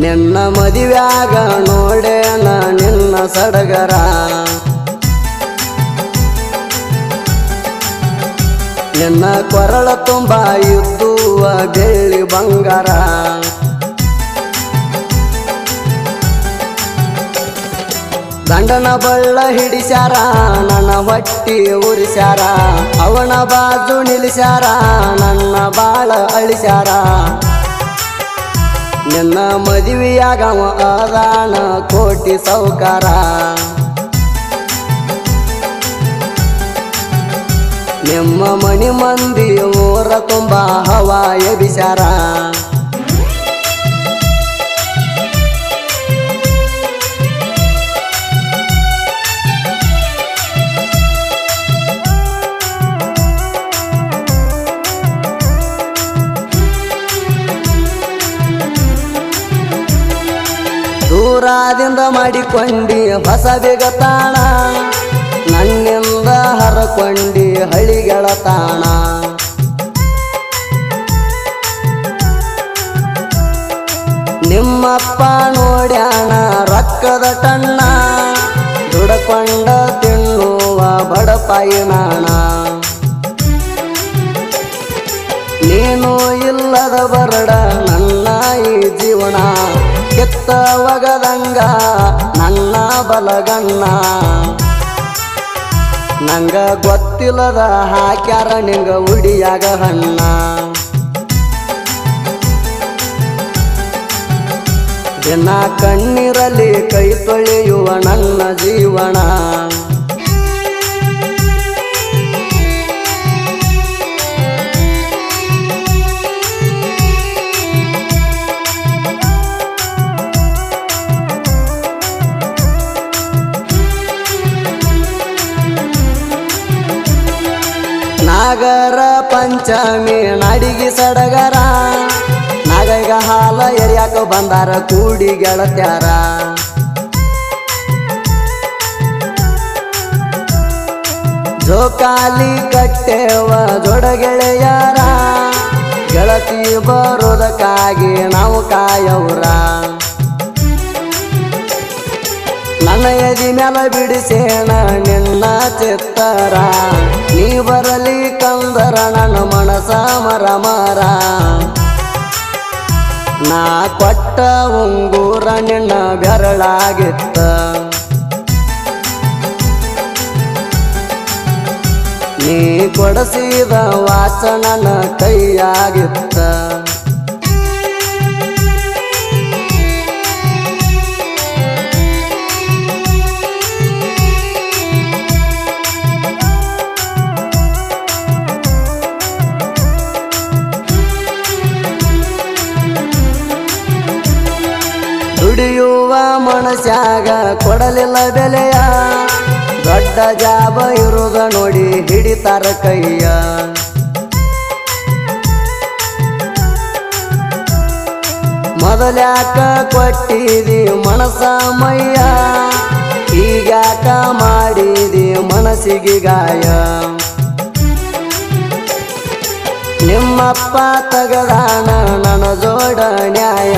ನಿನ್ನ ಮದುವ್ಯಾಗ ನೋಡೇನ ನಿನ್ನ ಸಡಗರ ನಿನ್ನ ಕೊರಳ ತುಂಬ ಇದ್ದುವ ಬೆಳ್ಳಿ ಬಂಗಾರ ಗಂಡನ ಬಳ್ಳ ಹಿಡಿಸ್ಯಾರ ನನ್ನ ಹೊಟ್ಟಿ ಉರಿಸ್ಯಾರ ಅವನ ಬಾಜು ನಿಲ್ಲಿಸ್ಯಾರ ನನ್ನ ಬಾಳ ಅಳಿಸ್ಯಾರ ನಿನ್ನ ಮದುವೆಯಾಗ ಅದಾನ ಕೋಟಿ ಸೌಕಾರ ನಿಮ್ಮ ಮನಿ ಮಂದಿ ಊರ ತುಂಬ ಹವಾ ಎಬಿಸ್ಯಾರ ದೂರದಿಂದ ಮಾಡಿಕೊಂಡಿ ಹೊಸ ಬಿಗತಾಣ ನನ್ನಿಂದ ಹರಕೊಂಡಿ ಹಳಿಗೆಳತಾಣ ನಿಮ್ಮಪ್ಪ ನೋಡ್ಯಾಣ ರೊಕ್ಕದ ಟಣ್ಣ ದುಡಕೊಂಡ ತಿನ್ನುವ ಬಡಪಾಯಿ ನಾಣ ನೀನು ಇಲ್ಲದ ಬರಡ ನನ್ನ ಈ ಜೀವನ ಕೆತ್ತ ಒಗದಂಗ ನನ್ನ ಬಲಗಣ್ಣ ನಂಗ ಗೊತ್ತಿಲ್ಲದ ಹಾಕ್ಯಾರ ನಿಂಗ ಉಡಿಯಾಗ ಹಣ್ಣ ದಿನ ಕಣ್ಣೀರಲ್ಲಿ ಕೈ ತೊಳೆಯುವ ನನ್ನ ಜೀವನ ನಾಗರ ಪಂಚಮಿ ನಾಡಿಗೆ ಸಡಗರ ನಾಗೈಗ ಹಾಲ ಎರಿಯಾಕ ಬಂದಾರ ಕೂಡಿ ಗೆಳತ್ಯಾರ ಜೋಕಾಲಿ ಕಟ್ಟೆವ ಜೋಡಗೆಳೆಯರ ಗೆಳತಿ ಬರೋದಕ್ಕಾಗಿ ನಾವು ಕಾಯವ್ರ ನನ್ನ ಎದಿ ಮ್ಯಾಲ ಬಿಡಿಸೇಣ ನಿನ್ನ ಚಿತ್ತರ ನೀ ಬರಲಿ ಕಂದರ ನನ್ನ ಮನಸ ಮರ ನಾ ಕೊಟ್ಟ ಉಂಗೂರ ನಿನ್ನ ಬೆರಳಾಗಿತ್ತ ನೀ ಕೊಡಸಿದ ವಾಚ ನನ್ನ ಕೈಯಾಗಿತ್ತ ದುಡಿಯುವ ಮನಸ್ಯಾಗ ಕೊಡಲಿಲ್ಲ ಬೆಲೆಯ ದೊಡ್ಡ ಜಾಬ ಇರುದ ನೋಡಿ ಹಿಡಿತಾರ ಕೈಯ ಮೊದಲ್ಯಾಕ ಕೊಟ್ಟಿದಿ ಮನಸ ಮಯ್ಯ ಈಗ್ಯಾಕ ಮಾಡಿದಿ ಮನಸ್ಸಿಗೆ ಗಾಯ ನಿಮ್ಮಪ್ಪ ತಗದಾನ ನನ್ನ ಜೋಡ ನ್ಯಾಯ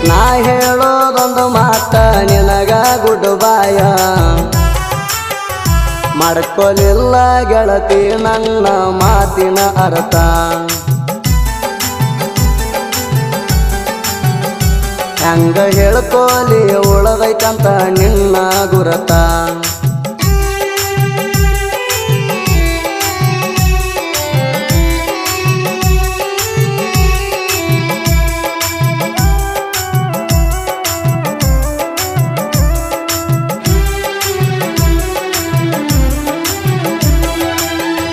ನಾ ಹೇಳೋದೊಂದು ಮಾತ ನಿನಗ ಗುಡ್ ಬಾಯ ಮಾಡ್ಕೊಲಿಲ್ಲ ಗೆಳತಿ ನನ್ನ ಮಾತಿನ ಅರ್ಥ ಹೆಂಗ ಹೇಳ್ಕೋಲಿ ಉಳದೈತಂತ ನಿನ್ನ ಗುರತ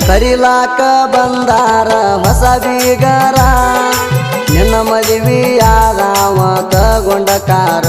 ಕರಿಲಾಕ ಬಂದಾರ ಹೊಸ ಬೀಗರ ನಿನ್ನ ಮದುವೆಯಾದವ ತಗೊಂಡ ಕಾರ